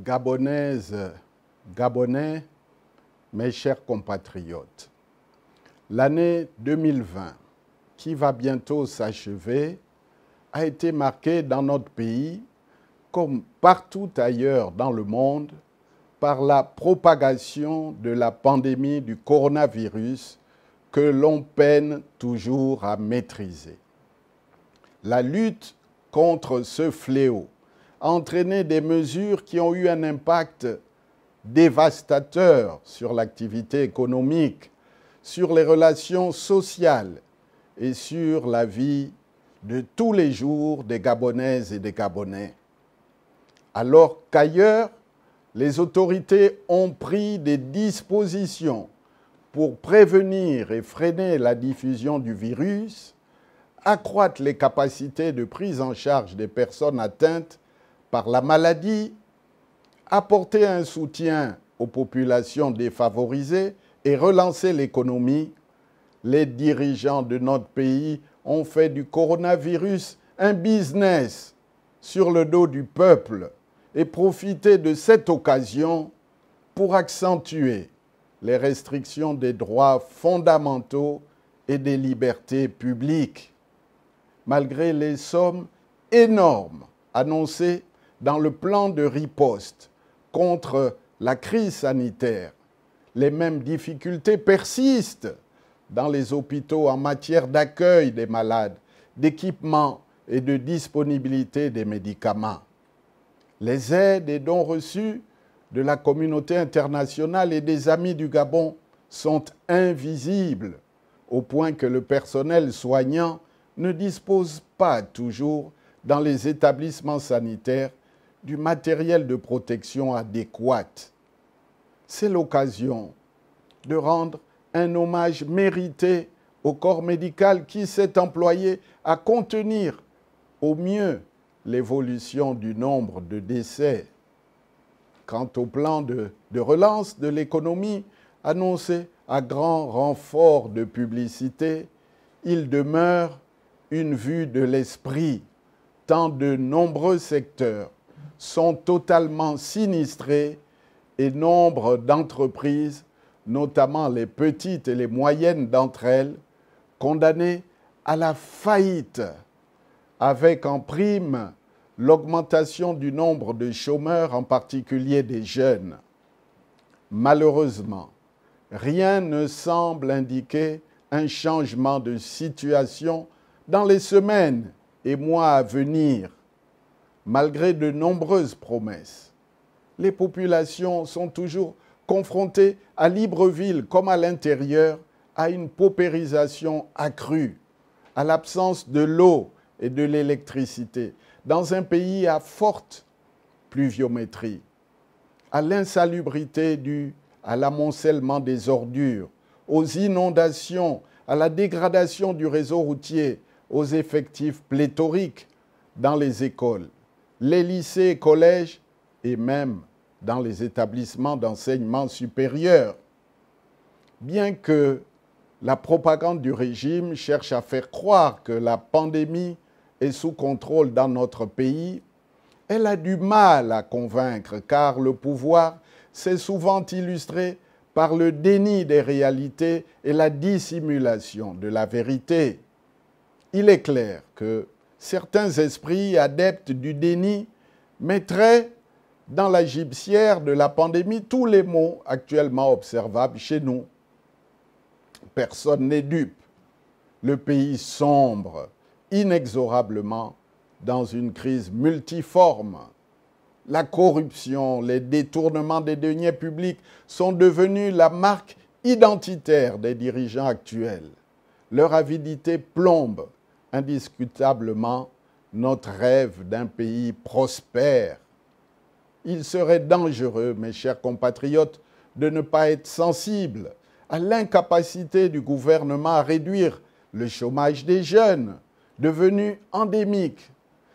Gabonaises, Gabonais, mes chers compatriotes, l'année 2020, qui va bientôt s'achever, a été marquée dans notre pays, comme partout ailleurs dans le monde, par la propagation de la pandémie du coronavirus que l'on peine toujours à maîtriser. La lutte contre ce fléau a entraîné des mesures qui ont eu un impact dévastateur sur l'activité économique, sur les relations sociales et sur la vie de tous les jours des Gabonaises et des Gabonais. Alors qu'ailleurs, les autorités ont pris des dispositions pour prévenir et freiner la diffusion du virus, accroître les capacités de prise en charge des personnes atteintes par la maladie, apporter un soutien aux populations défavorisées et relancer l'économie, les dirigeants de notre pays ont fait du coronavirus un business sur le dos du peuple et profité de cette occasion pour accentuer les restrictions des droits fondamentaux et des libertés publiques. Malgré les sommes énormes annoncées dans le plan de riposte contre la crise sanitaire, les mêmes difficultés persistent dans les hôpitaux en matière d'accueil des malades, d'équipement et de disponibilité des médicaments. Les aides et dons reçus de la communauté internationale et des amis du Gabon sont invisibles, au point que le personnel soignant ne dispose pas toujours dans les établissements sanitaires du matériel de protection adéquat. C'est l'occasion de rendre un hommage mérité au corps médical qui s'est employé à contenir au mieux l'évolution du nombre de décès. Quant au plan de relance de l'économie annoncé à grand renfort de publicité, il demeure une vue de l'esprit, tant de nombreux secteurs sont totalement sinistrés et nombre d'entreprises, notamment les petites et les moyennes d'entre elles, condamnées à la faillite, avec en prime l'augmentation du nombre de chômeurs, en particulier des jeunes. Malheureusement, rien ne semble indiquer un changement de situation dans les semaines et mois à venir. Malgré de nombreuses promesses, les populations sont toujours confrontées à Libreville comme à l'intérieur à une paupérisation accrue, à l'absence de l'eau et de l'électricité, dans un pays à forte pluviométrie, à l'insalubrité due à l'amoncellement des ordures, aux inondations, à la dégradation du réseau routier, aux effectifs pléthoriques dans les écoles, les lycées et collèges et même dans les établissements d'enseignement supérieur. Bien que la propagande du régime cherche à faire croire que la pandémie est sous contrôle dans notre pays, elle a du mal à convaincre car le pouvoir s'est souvent illustré par le déni des réalités et la dissimulation de la vérité. Il est clair que certains esprits adeptes du déni mettraient dans la gibecière de la pandémie tous les maux actuellement observables chez nous. Personne n'est dupe. Le pays sombre inexorablement dans une crise multiforme. La corruption, les détournements des deniers publics sont devenus la marque identitaire des dirigeants actuels. Leur avidité plombe indiscutablement notre rêve d'un pays prospère. Il serait dangereux, mes chers compatriotes, de ne pas être sensible à l'incapacité du gouvernement à réduire le chômage des jeunes, devenu endémique.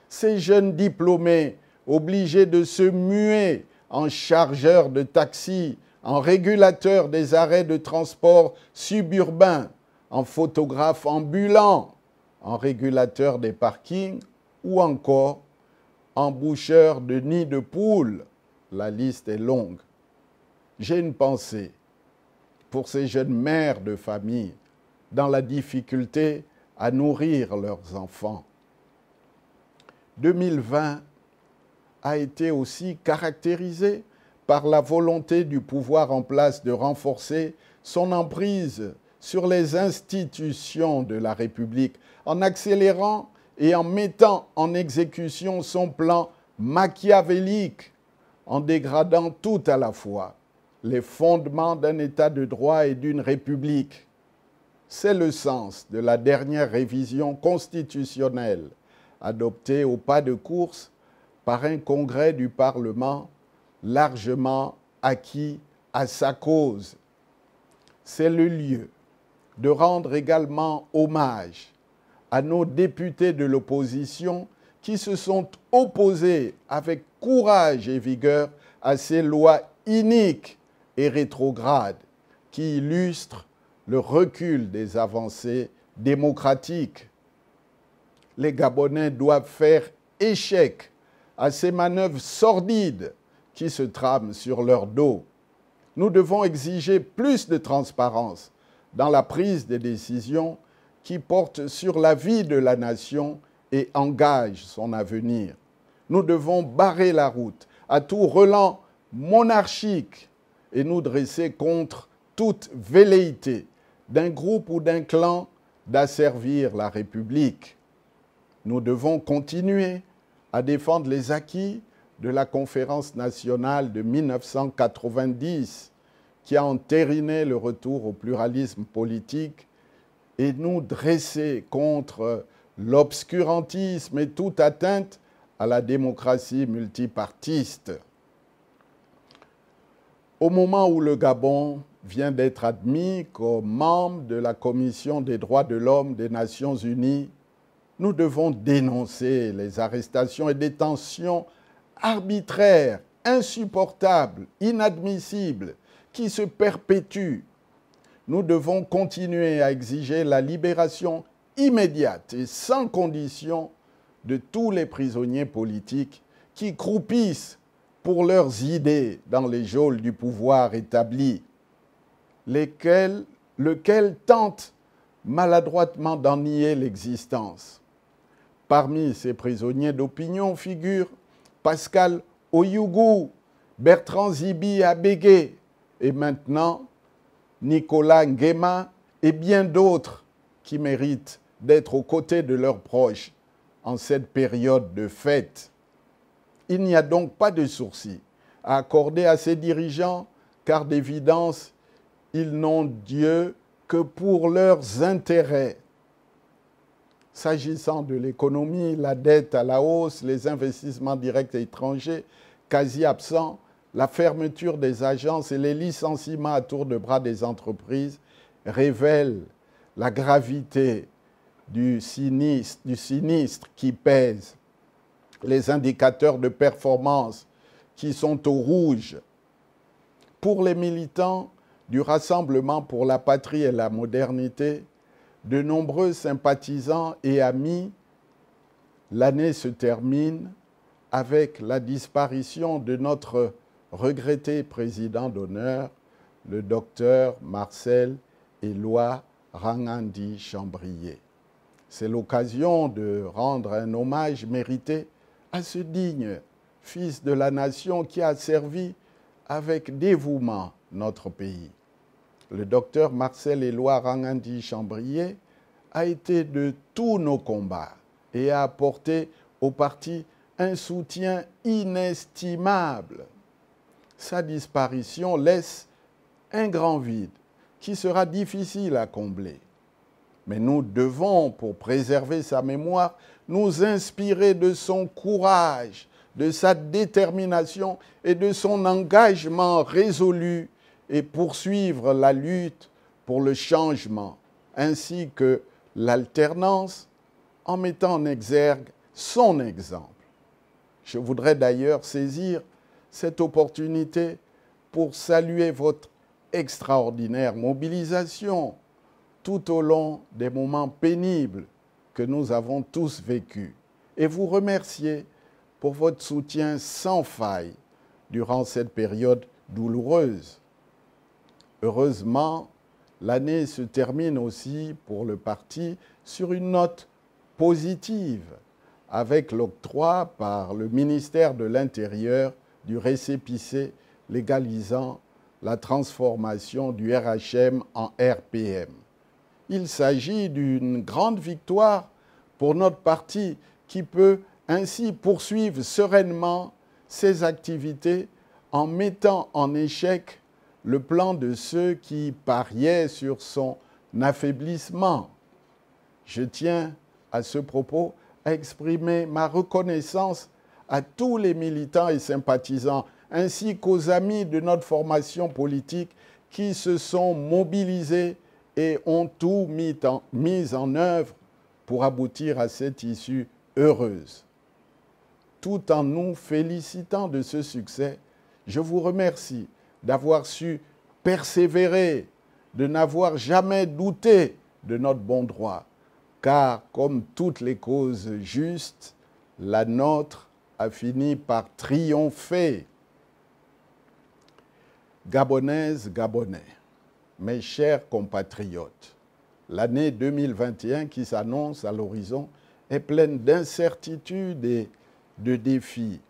Ces jeunes diplômés obligés de se muer en chargeurs de taxi, en régulateurs des arrêts de transport suburbains, en photographes ambulants, en régulateurs des parkings ou encore en boucheurs de nids de poules la liste est longue. J'ai une pensée pour ces jeunes mères de famille dans la difficulté à nourrir leurs enfants. 2020 a été aussi caractérisé par la volonté du pouvoir en place de renforcer son emprise sur les institutions de la République en accélérant et en mettant en exécution son plan machiavélique, en dégradant tout à la fois les fondements d'un État de droit et d'une République. C'est le sens de la dernière révision constitutionnelle adoptée au pas de course par un congrès du Parlement largement acquis à sa cause. C'est le lieu de rendre également hommage à nos députés de l'opposition qui se sont opposés avec courage et vigueur à ces lois iniques et rétrogrades qui illustrent le recul des avancées démocratiques. Les Gabonais doivent faire échec à ces manœuvres sordides qui se trament sur leur dos. Nous devons exiger plus de transparence dans la prise des décisions qui portent sur la vie de la nation et engagent son avenir. Nous devons barrer la route à tout relent monarchique et nous dresser contre toute velléité d'un groupe ou d'un clan d'asservir la République. Nous devons continuer à défendre les acquis de la Conférence nationale de 1990 qui a entériné le retour au pluralisme politique et nous dresser contre l'obscurantisme et toute atteinte à la démocratie multipartiste. Au moment où le Gabon vient d'être admis comme membre de la Commission des droits de l'homme des Nations unies, nous devons dénoncer les arrestations et détentions arbitraires, insupportables, inadmissibles, qui se perpétuent. Nous devons continuer à exiger la libération immédiate et sans condition de tous les prisonniers politiques qui croupissent pour leurs idées dans les geôles du pouvoir établi, lequel tentent maladroitement d'en nier l'existence. Parmi ces prisonniers d'opinion figurent Pascal Oyougou, Bertrand Zibi Abégué et maintenant Nicolas Nguema et bien d'autres qui méritent d'être aux côtés de leurs proches en cette période de fête. Il n'y a donc pas de sursis à accorder à ces dirigeants car d'évidence, ils n'ont Dieu que pour leurs intérêts. S'agissant de l'économie, la dette à la hausse, les investissements directs et étrangers quasi absents, la fermeture des agences et les licenciements à tour de bras des entreprises révèlent la gravité du sinistre qui pèse. Les indicateurs de performance qui sont au rouge. Pour les militants du Rassemblement pour la patrie et la modernité, de nombreux sympathisants et amis, l'année se termine avec la disparition de notre regretté président d'honneur, le docteur Marcel Éloi Rangandi Chambrier. C'est l'occasion de rendre un hommage mérité à ce digne fils de la nation qui a servi avec dévouement notre pays. Le docteur Marcel Éloi Rangandi Chambrier a été de tous nos combats et a apporté au parti un soutien inestimable. Sa disparition laisse un grand vide qui sera difficile à combler. Mais nous devons, pour préserver sa mémoire, nous inspirer de son courage, de sa détermination et de son engagement résolu et poursuivre la lutte pour le changement, ainsi que l'alternance, en mettant en exergue son exemple. Je voudrais d'ailleurs saisir cette opportunité pour saluer votre extraordinaire mobilisation tout au long des moments pénibles que nous avons tous vécus et vous remercier pour votre soutien sans faille durant cette période douloureuse. Heureusement, l'année se termine aussi pour le parti sur une note positive, avec l'octroi par le ministère de l'Intérieur du récépissé légalisant la transformation du RHM en RPM. Il s'agit d'une grande victoire pour notre parti qui peut ainsi poursuivre sereinement ses activités en mettant en échec le plan de ceux qui pariaient sur son affaiblissement. Je tiens à ce propos à exprimer ma reconnaissance à tous les militants et sympathisants, ainsi qu'aux amis de notre formation politique qui se sont mobilisés et ont tout mis en œuvre pour aboutir à cette issue heureuse. Tout en nous félicitant de ce succès, je vous remercie d'avoir su persévérer, de n'avoir jamais douté de notre bon droit, car comme toutes les causes justes, la nôtre a fini par triompher. Gabonaises, Gabonais, mes chers compatriotes, l'année 2021 qui s'annonce à l'horizon est pleine d'incertitudes et de défis.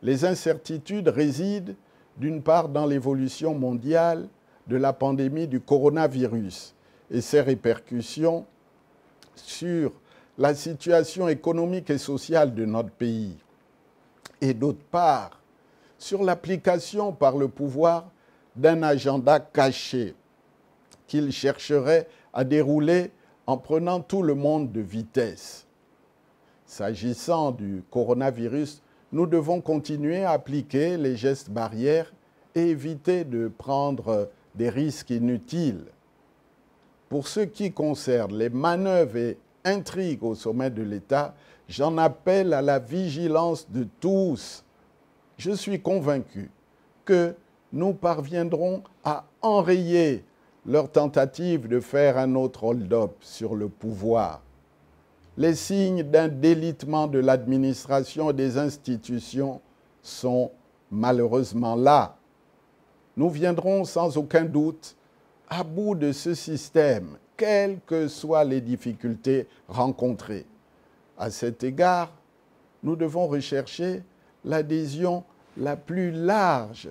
Les incertitudes résident d'une part dans l'évolution mondiale de la pandémie du coronavirus et ses répercussions sur la situation économique et sociale de notre pays, et d'autre part sur l'application par le pouvoir d'un agenda caché qu'il chercherait à dérouler en prenant tout le monde de vitesse. S'agissant du coronavirus, nous devons continuer à appliquer les gestes barrières et éviter de prendre des risques inutiles. Pour ce qui concerne les manœuvres et intrigues au sommet de l'État, j'en appelle à la vigilance de tous. Je suis convaincu que nous parviendrons à enrayer leur tentative de faire un autre hold-up sur le pouvoir. Les signes d'un délitement de l'administration et des institutions sont malheureusement là. Nous viendrons sans aucun doute à bout de ce système, quelles que soient les difficultés rencontrées. À cet égard, nous devons rechercher l'adhésion la plus large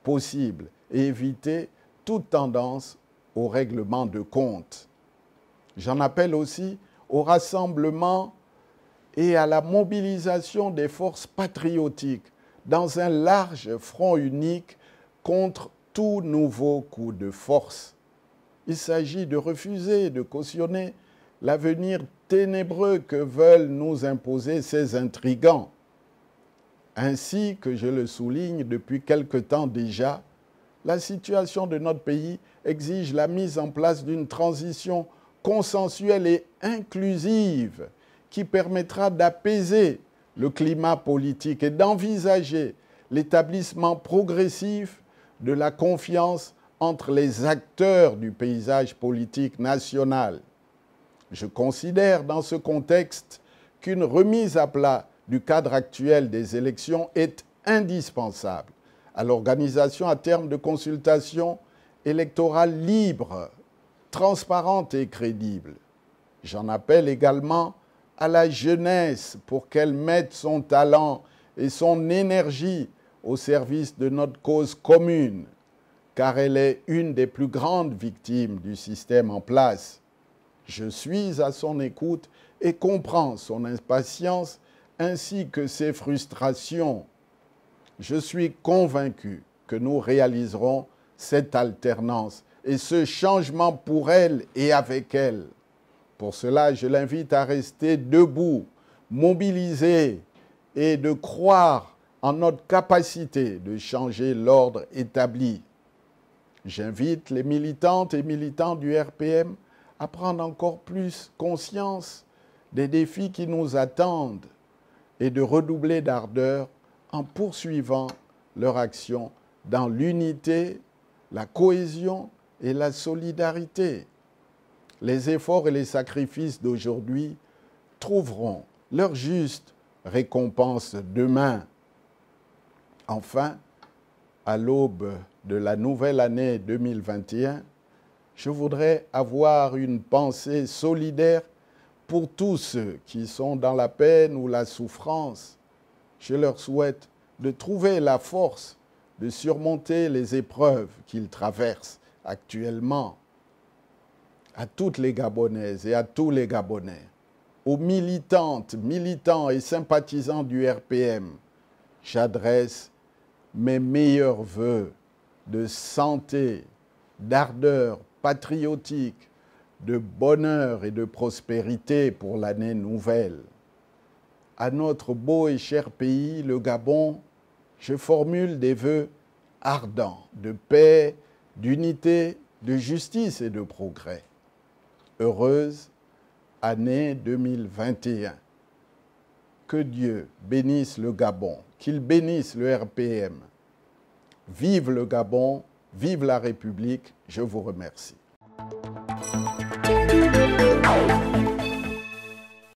possible et éviter toute tendance au règlement de compte. J'en appelle aussi au rassemblement et à la mobilisation des forces patriotiques dans un large front unique contre tout nouveau coup de force. Il s'agit de refuser de cautionner l'avenir ténébreux que veulent nous imposer ces intrigants. Ainsi que je le souligne depuis quelque temps déjà, la situation de notre pays exige la mise en place d'une transition consensuelle et inclusive qui permettra d'apaiser le climat politique et d'envisager l'établissement progressif de la confiance entre les acteurs du paysage politique national. Je considère dans ce contexte qu'une remise à plat du cadre actuel des élections est indispensable à l'organisation à terme de consultations électorales libres, transparentes et crédibles. J'en appelle également à la jeunesse pour qu'elle mette son talent et son énergie au service de notre cause commune, car elle est une des plus grandes victimes du système en place. Je suis à son écoute et comprends son impatience ainsi que ses frustrations. Je suis convaincu que nous réaliserons cette alternance et ce changement pour elle et avec elle. Pour cela, je l'invite à rester debout, mobilisé et de croire en notre capacité de changer l'ordre établi. J'invite les militantes et militants du RPM à prendre encore plus conscience des défis qui nous attendent et de redoubler d'ardeur en poursuivant leur action dans l'unité, la cohésion et la solidarité. Les efforts et les sacrifices d'aujourd'hui trouveront leur juste récompense demain. Enfin, à l'aube de la nouvelle année 2021, je voudrais avoir une pensée solidaire pour tous ceux qui sont dans la peine ou la souffrance. Je leur souhaite de trouver la force de surmonter les épreuves qu'ils traversent actuellement. À toutes les Gabonaises et à tous les Gabonais, aux militantes, militants et sympathisants du RPM, j'adresse mes meilleurs vœux de santé, d'ardeur patriotique, de bonheur et de prospérité pour l'année nouvelle. À notre beau et cher pays, le Gabon, je formule des vœux ardents de paix, d'unité, de justice et de progrès. Heureuse année 2021. Que Dieu bénisse le Gabon, qu'il bénisse le RPM. Vive le Gabon, vive la République, je vous remercie.